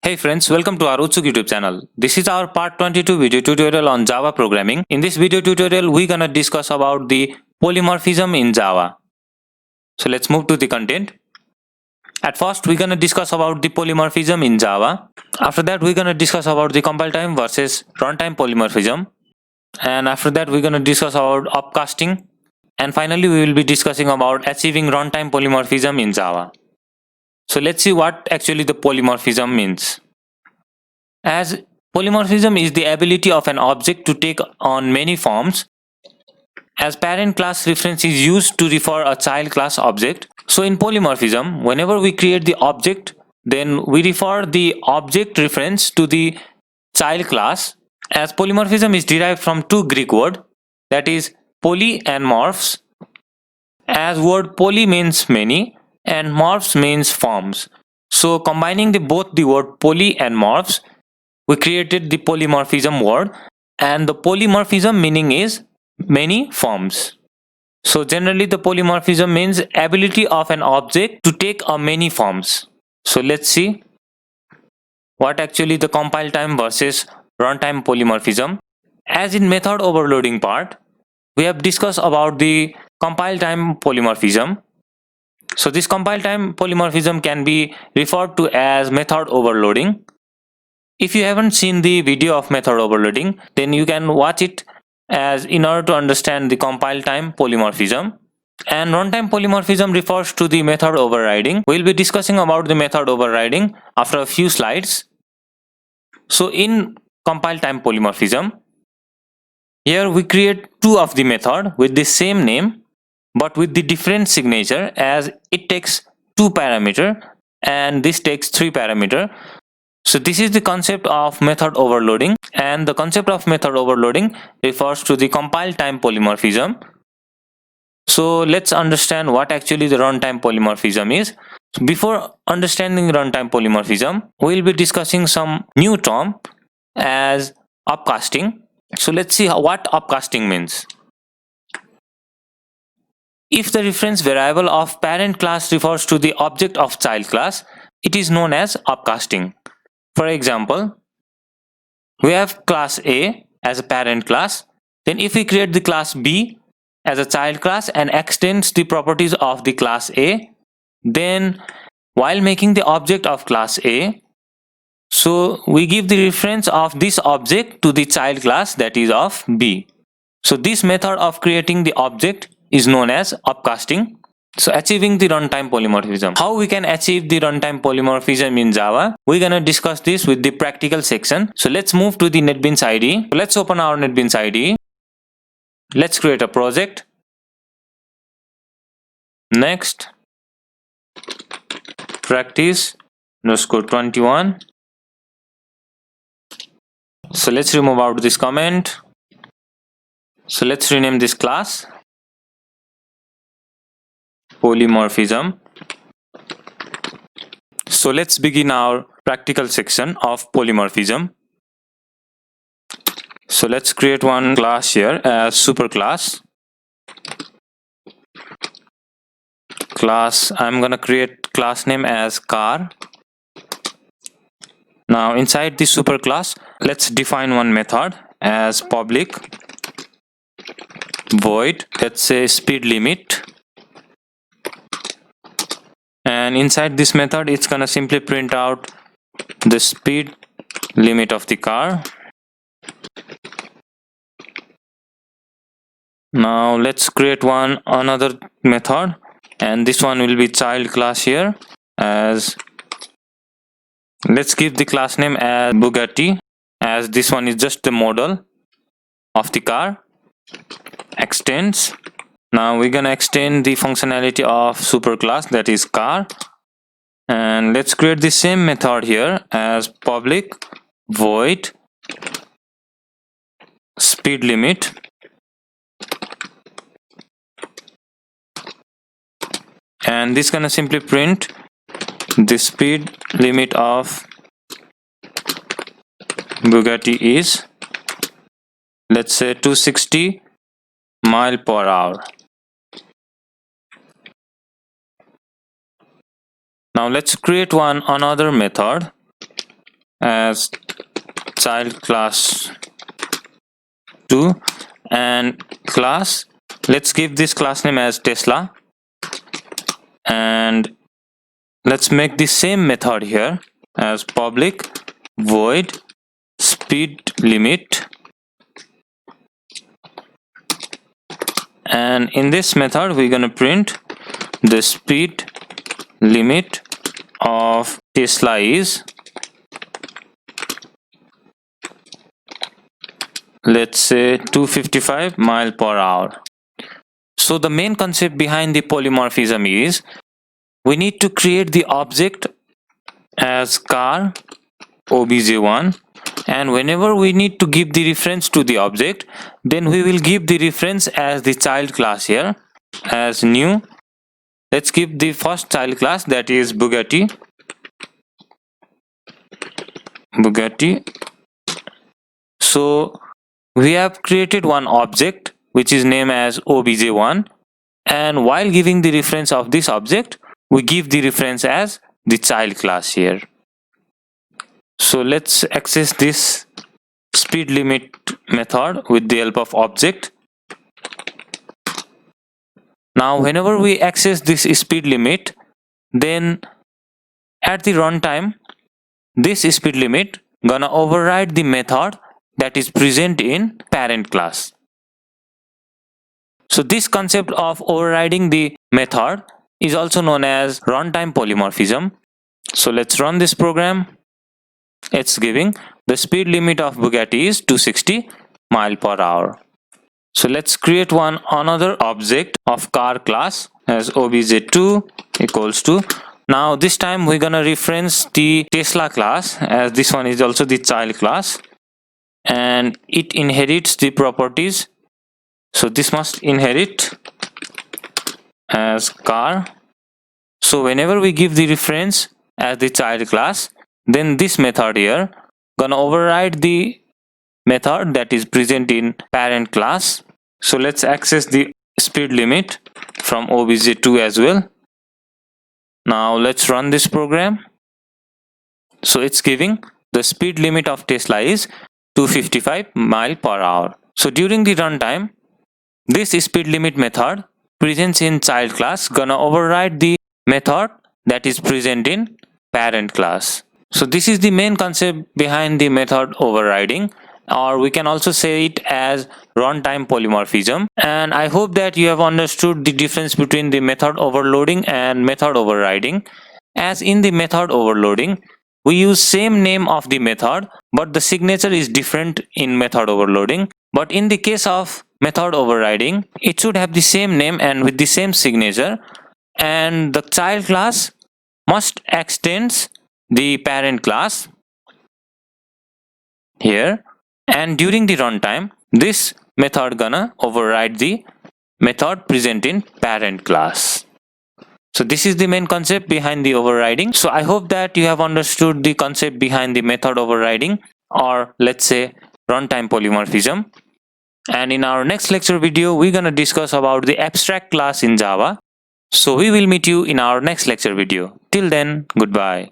Hey friends, welcome to our Utsuk YouTube channel. This is our part 22 video tutorial on Java programming. In this video tutorial, we're gonna discuss about the polymorphism in Java. So let's move to the content. At first, we're gonna discuss about the polymorphism in Java. After that, we're gonna discuss about the compile time versus runtime polymorphism. And after that, we're gonna discuss about upcasting. And finally, we will be discussing about achieving runtime polymorphism in Java. So let's see what actually the polymorphism means. As polymorphism is the ability of an object to take on many forms, as parent class reference is used to refer a child class object. So in polymorphism, whenever we create the object, then we refer the object reference to the child class. As polymorphism is derived from two Greek words, that is poly and morphs. As word poly means many and morphs means forms. So combining both the word poly and morphs, we created the polymorphism word, and the polymorphism meaning is many forms. So generally the polymorphism means ability of an object to take a many forms. So let's see what actually the compile time versus runtime polymorphism. As in method overloading part, we have discussed about the compile time polymorphism. So this compile time polymorphism can be referred to as method overloading. If you haven't seen the video of method overloading, then you can watch it as in order to understand the compile time polymorphism. And runtime polymorphism refers to the method overriding. We'll be discussing about the method overriding after a few slides. So in compile time polymorphism, here we create two of the method with the same name but with the different signature, as it takes 2 parameter and this takes 3 parameter. So this is the concept of method overloading, and the concept of method overloading refers to the compile time polymorphism. So let's understand what actually the runtime polymorphism is. So before understanding runtime polymorphism, we'll be discussing some new term as upcasting. So let's see what upcasting means. If the reference variable of parent class refers to the object of child class, it is known as upcasting. For example, we have class A as a parent class. Then if we create the class B as a child class and extends the properties of the class A, then while making the object of class A, so we give the reference of this object to the child class, that is of B. So this method of creating the object is known as upcasting. So achieving the runtime polymorphism. How we can achieve the runtime polymorphism in Java? We're gonna discuss this with the practical section. So let's move to the NetBeans IDE. So let's open our NetBeans IDE. Let's create a project. Next, practice_21. So let's remove out this comment. So let's rename this class polymorphism. So let's begin our practical section of polymorphism. So let's create one class here as superclass. I'm gonna create class name as car. Now inside this superclass, let's define one method as public void, let's say speed limit. And inside this method, it's gonna simply print out the speed limit of the car. Now let's create another method, and this one will be child class here. As let's give the class name as Bugatti, as this one is just the model of the car. Extends. Now we're gonna extend the functionality of superclass, that is car, and let's create the same method here as public void speed limit. And this gonna simply print the speed limit of Bugatti is, let's say 260 mile per hour. Now let's create another method as child class 2 and class, let's give this class name as Tesla, and let's make the same method here as public void speed limit, and in this method we're gonna print the speed limit of Tesla is, let's say, 255 mile per hour. So the main concept behind the polymorphism is we need to create the object as car obj1, and whenever we need to give the reference to the object, then we will give the reference as the child class here as new. Let's give the first child class, that is Bugatti. So we have created one object which is named as obj1, and while giving the reference of this object, we give the reference as the child class here. So let's access this speed limit method with the help of object. Now whenever we access this speed limit, then at the runtime this speed limit gonna override the method that is present in parent class. So this concept of overriding the method is also known as runtime polymorphism. So let's run this program. It's giving the speed limit of Bugatti is 260 mile per hour. So let's create another object of car class as obj2 equals to, now this time we're gonna reference the Tesla class as this one is also the child class, and it inherits the properties. So this must inherit as car. So whenever we give the reference as the child class, then this method here gonna override the method that is present in parent class. So let's access the speed limit from obj2 as well. Now let's run this program. So it's giving the speed limit of Tesla is 255 mile per hour. So during the runtime, this speed limit method present in child class gonna override the method that is present in parent class. So this is the main concept behind the method overriding, or we can also say it as runtime polymorphism. And I hope that you have understood the difference between the method overloading and method overriding. As in the method overloading, we use same name of the method, but the signature is different in method overloading. But in the case of method overriding, it should have the same name and with the same signature, and the child class must extend the parent class here, and during the runtime this method gonna override the method present in parent class. So this is the main concept behind the overriding. So I hope that you have understood the concept behind the method overriding, or let's say runtime polymorphism. And in our next lecture video, we're gonna discuss about the abstract class in Java. So we will meet you in our next lecture video. Till then, goodbye.